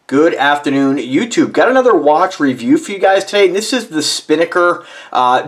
Good afternoon, YouTube. Got another watch review for you guys today, and this is the Spinnaker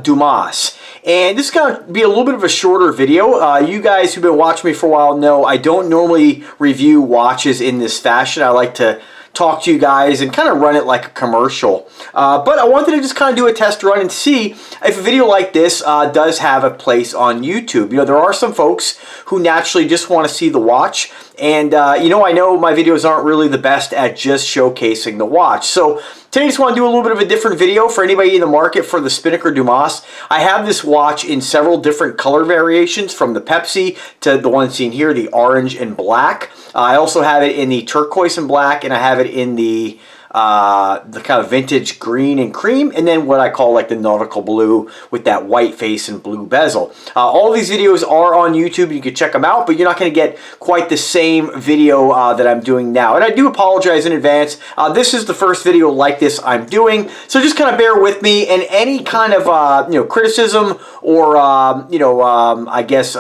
Dumas. And this is going to be a little bit of a shorter video. You guys who've been watching me for a while know I don't normally review watches in this fashion. I like to talk to you guys and kind of run it like a commercial. But I wanted to just kind of do a test run and see if a video like this does have a place on YouTube. You know, there are some folks who naturally just want to see the watch. And, I know my videos aren't really the best at just showcasing the watch. So today I just want to do a little bit of a different video for anybody in the market for the Spinnaker Dumas. I have this watch in several different color variations, from the Pepsi to the one seen here, the orange and black. I also have it in the turquoise and black, and I have it in the kind of vintage green and cream, and then what I call like the nautical blue with that white face and blue bezel. All of these videos are on YouTube. You can check them out, but you're not going to get quite the same video that I'm doing now. And I do apologize in advance. This is the first video like this I'm doing, so just kind of bear with me. And any kind of criticism or I guess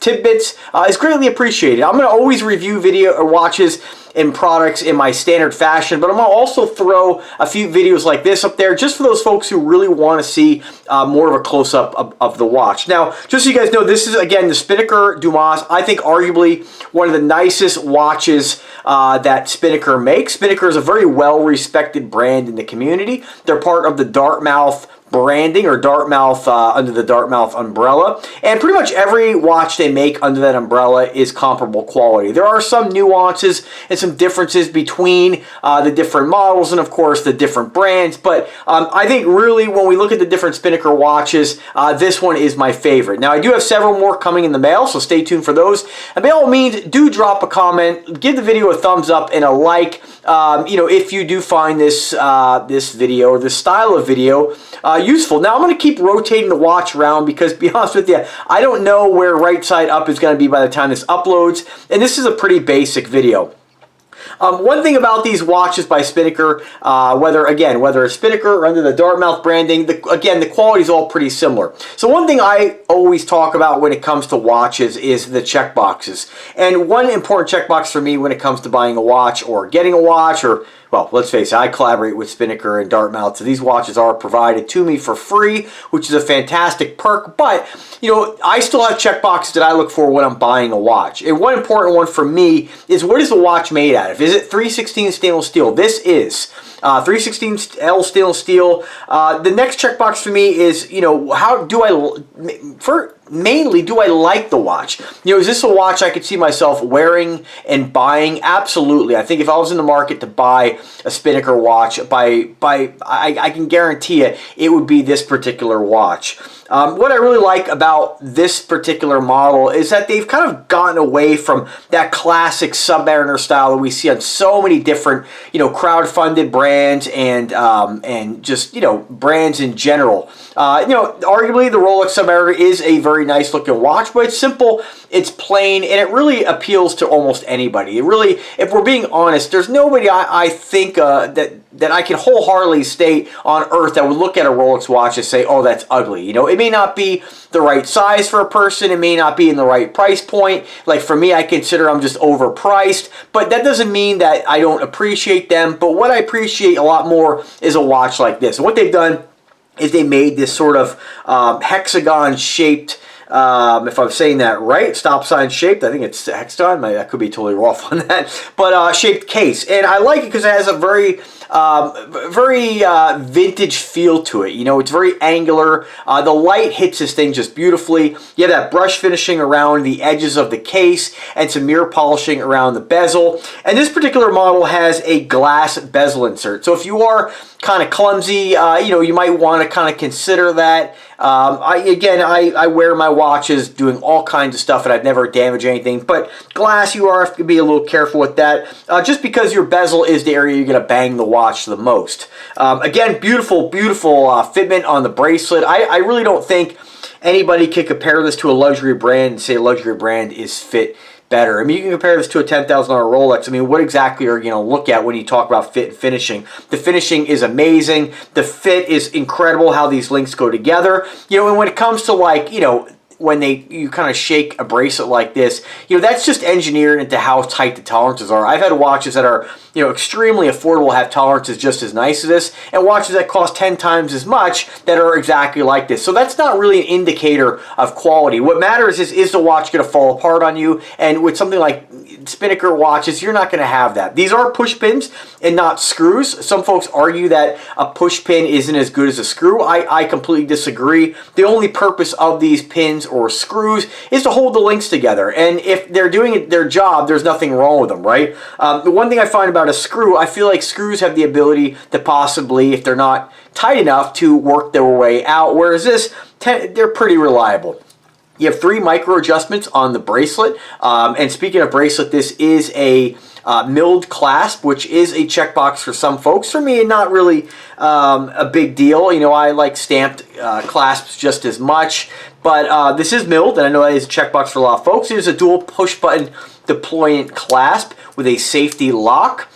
tidbits is greatly appreciated. I'm going to always review video or watches and products in my standard fashion, but I'm going to also throw a few videos like this up there just for those folks who really want to see more of a close-up of the watch. Now, just so you guys know, this is, again, the Spinnaker Dumas. I think arguably one of the nicest watches that Spinnaker makes. Spinnaker is a very well-respected brand in the community. They're part of the Dartmouth branding, or Dartmouth under the Dartmouth umbrella, and pretty much every watch they make under that umbrella is comparable quality. There are some nuances and some differences between the different models and of course the different brands, but I think really when we look at the different Spinnaker watches, this one is my favorite. Now I do have several more coming in the mail, so stay tuned for those, and by all means do drop a comment, give the video a thumbs up and a like, if you do find this this video or this style of video useful. Now I'm going to keep rotating the watch around because, to be honest with you, I don't know where right side up is going to be by the time this uploads, and this is a pretty basic video. One thing about these watches by Spinnaker, whether it's Spinnaker or under the Dartmouth branding, the quality is all pretty similar. So one thing I always talk about when it comes to watches is the check boxes. And one important checkbox for me when it comes to buying a watch or getting a watch, or, well, let's face it, I collaborate with Spinnaker and Dartmouth, so these watches are provided to me for free, which is a fantastic perk. But, I still have checkboxes that I look for when I'm buying a watch. And one important one for me is, what is the watch made out of? Is it 316 stainless steel? This is 316L stainless steel. The next checkbox for me is, how do I, mainly, do I like the watch? Is this a watch I could see myself wearing and buying? Absolutely. I think if I was in the market to buy a Spinnaker watch, I can guarantee it would be this particular watch. What I really like about this particular model is that they've kind of gotten away from that classic Submariner style that we see on so many different, crowd-funded brands and just, brands in general. Arguably the Rolex Submariner is a very nice looking watch, but it's simple, it's plain, and it really appeals to almost anybody. It really, if we're being honest, there's nobody I think that I can wholeheartedly state on earth that would look at a Rolex watch and say, oh, that's ugly. It may not be the right size for a person, it may not be in the right price point. Like for me, I consider them just overpriced, but that doesn't mean that I don't appreciate them. But what I appreciate a lot more is a watch like this. And what they've done is they made this sort of hexagon shaped, if I'm saying that right, stop sign shaped, I think it's hexagon, I could be totally off on that, but shaped case. And I like it because it has a very vintage feel to it. It's very angular. The light hits this thing just beautifully. You have that brush finishing around the edges of the case and some mirror polishing around the bezel. And this particular model has a glass bezel insert. So if you are kind of clumsy, you might want to kind of consider that. I wear my watches doing all kinds of stuff and I've never damaged anything, but glass, you have to be a little careful with that, just because your bezel is the area you're going to bang the watch the most. Again, beautiful fitment on the bracelet. I really don't think anybody can compare this to a luxury brand and say a luxury brand is fit better. I mean, you can compare this to a $10,000 Rolex. I mean, what exactly are you going to look at when you talk about fit and finishing? The finishing is amazing. The fit is incredible, how these links go together. And when it comes to, like, when you kind of shake a bracelet like this, that's just engineered into how tight the tolerances are. I've had watches that are, extremely affordable, have tolerances just as nice as this, and watches that cost 10 times as much that are exactly like this. So that's not really an indicator of quality. What matters is the watch going to fall apart on you? And with something like Spinnaker watches, you're not going to have that. These are push pins and not screws. Some folks argue that a push pin isn't as good as a screw. I completely disagree. The only purpose of these pins or screws is to hold the links together. And if they're doing their job, there's nothing wrong with them, right? The one thing I find about a screw, I feel like screws have the ability to possibly, if they're not tight enough, to work their way out, whereas this, they're pretty reliable. You have 3 micro adjustments on the bracelet, and speaking of bracelet, this is a milled clasp, which is a checkbox for some folks. For me, not really a big deal. I like stamped clasps just as much, but this is milled, and I know that is a checkbox for a lot of folks. It is a dual push-button deployant clasp with a safety lock,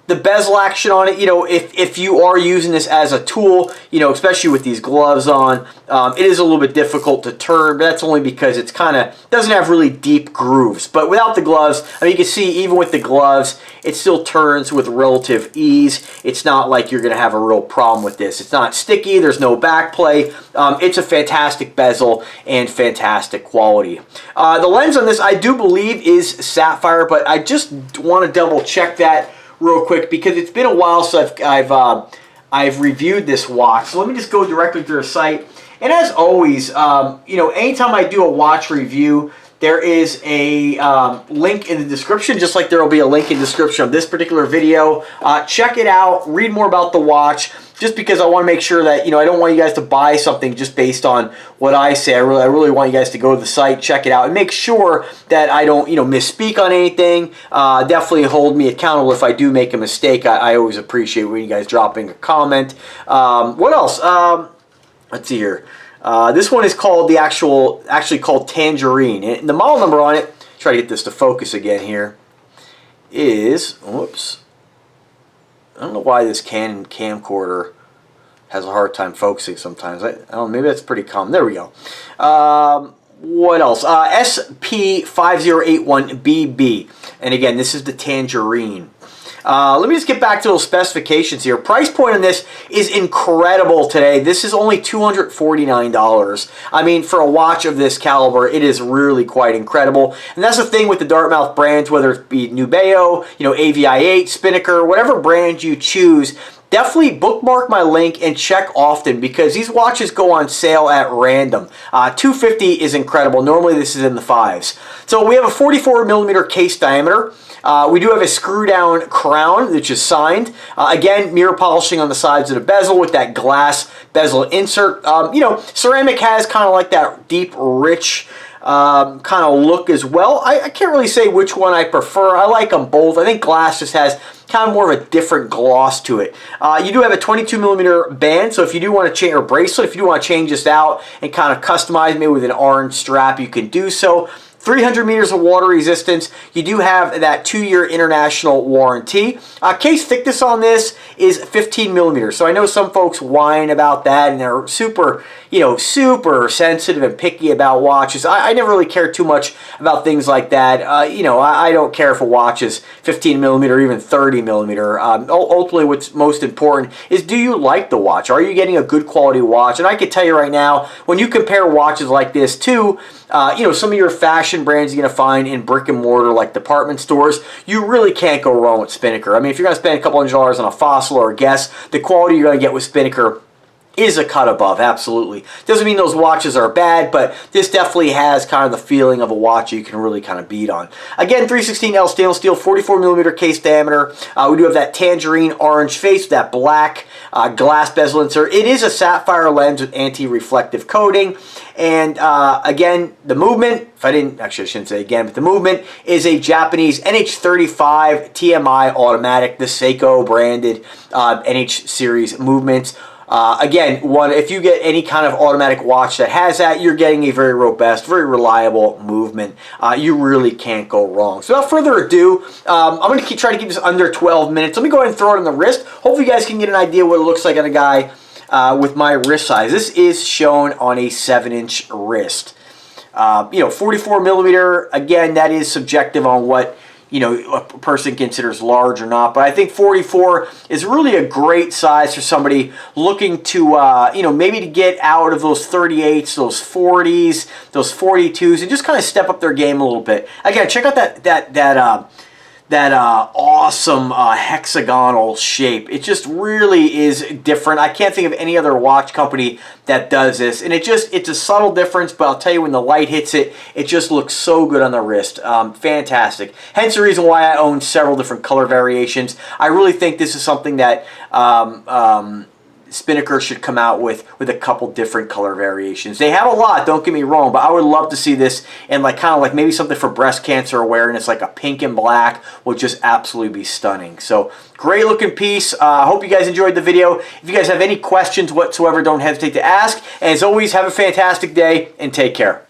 the bezel action on it, if you are using this as a tool, especially with these gloves on, it is a little bit difficult to turn, but that's only because it's doesn't have really deep grooves. But without the gloves, you can see even with the gloves, it still turns with relative ease. It's not like you're going to have a real problem with this. It's not sticky, there's no back play. It's a fantastic bezel and fantastic quality. The lens on this, I do believe, is sapphire, but I just want to double check that real quick because it's been a while since I've reviewed this watch. So let me just go directly to their site. And as always, anytime I do a watch review, there is a link in the description, just like there will be a link in the description of this particular video. Check it out, read more about the watch, just because I want to make sure that, I don't want you guys to buy something just based on what I say. I really want you guys to go to the site, check it out, and make sure that I don't, misspeak on anything. Definitely hold me accountable if I do make a mistake. I always appreciate when you guys dropping a comment. What else? Let's see here. This one is called actually called Tangerine. And the model number on it, try to get this to focus again here, is, whoops. I don't know why this Canon camcorder has a hard time focusing sometimes. I don't know, maybe that's pretty common. There we go. What else? SP5081BB. And again, this is the Tangerine. Let me just get back to those specifications here. Price point on this is incredible today. This is only $249. For a watch of this caliber, it is really quite incredible. And that's the thing with the Dartmouth brands, whether it be Nubeo, AVI8, Spinnaker, whatever brand you choose. Definitely bookmark my link and check often because these watches go on sale at random. $250 is incredible. Normally this is in the 5s. So we have a 44mm case diameter. We do have a screw down crown, which is signed. Again, mirror polishing on the sides of the bezel with that glass bezel insert. Ceramic has kind of like that deep, rich kind of look as well. I can't really say which one I prefer. I like them both. I think glass just has kind of more of a different gloss to it. You do have a 22mm band, so if you do want to change, or bracelet, if you do want to change this out and kind of customize maybe with an orange strap, you can do so. 300 meters of water resistance. You do have that 2-year international warranty. Case thickness on this is 15 millimeters. So I know some folks whine about that and they're super, super sensitive and picky about watches. I never really care too much about things like that. I don't care if a watch is 15 millimeter or even 30 millimeter. Ultimately, what's most important is, do you like the watch? Are you getting a good quality watch? And I can tell you right now, when you compare watches like this to some of your fashion brands you're going to find in brick and mortar like department stores, you really can't go wrong with Spinnaker. If you're going to spend a couple $100 on a Fossil or a Guess, the quality you're going to get with Spinnaker is a cut above, absolutely. Doesn't mean those watches are bad, but this definitely has kind of the feeling of a watch you can really kind of beat on. Again, 316L stainless steel, 44mm case diameter. We do have that tangerine orange face, that black glass bezel insert. It is a sapphire lens with anti-reflective coating. And again, the movement, I shouldn't say again, but the movement is a Japanese NH35 TMI automatic, the Seiko branded NH series movements. Again, if you get any kind of automatic watch that has that, you're getting a very robust, very reliable movement. You really can't go wrong. So without further ado, I'm going to try to keep this under 12 minutes. Let me go ahead and throw it on the wrist. Hopefully you guys can get an idea what it looks like on a guy with my wrist size. This is shown on a 7-inch wrist. 44 millimeter, again, that is subjective on what, a person considers large or not. But I think 44 is really a great size for somebody looking to, maybe to get out of those 38s, those 40s, those 42s, and just kind of step up their game a little bit. Again, check out that awesome hexagonal shape. It just really is different. I can't think of any other watch company that does this, and it's a subtle difference, but I'll tell you, when the light hits it, it just looks so good on the wrist. Fantastic. Hence the reason why I own several different color variations. I really think this is something that Spinnaker should come out with a couple different color variations. They have a lot, don't get me wrong, but I would love to see this in kind of maybe something for breast cancer awareness, like a pink and black would just absolutely be stunning. So great looking piece. I hope you guys enjoyed the video. If you guys have any questions whatsoever, don't hesitate to ask. And as always, have a fantastic day and take care.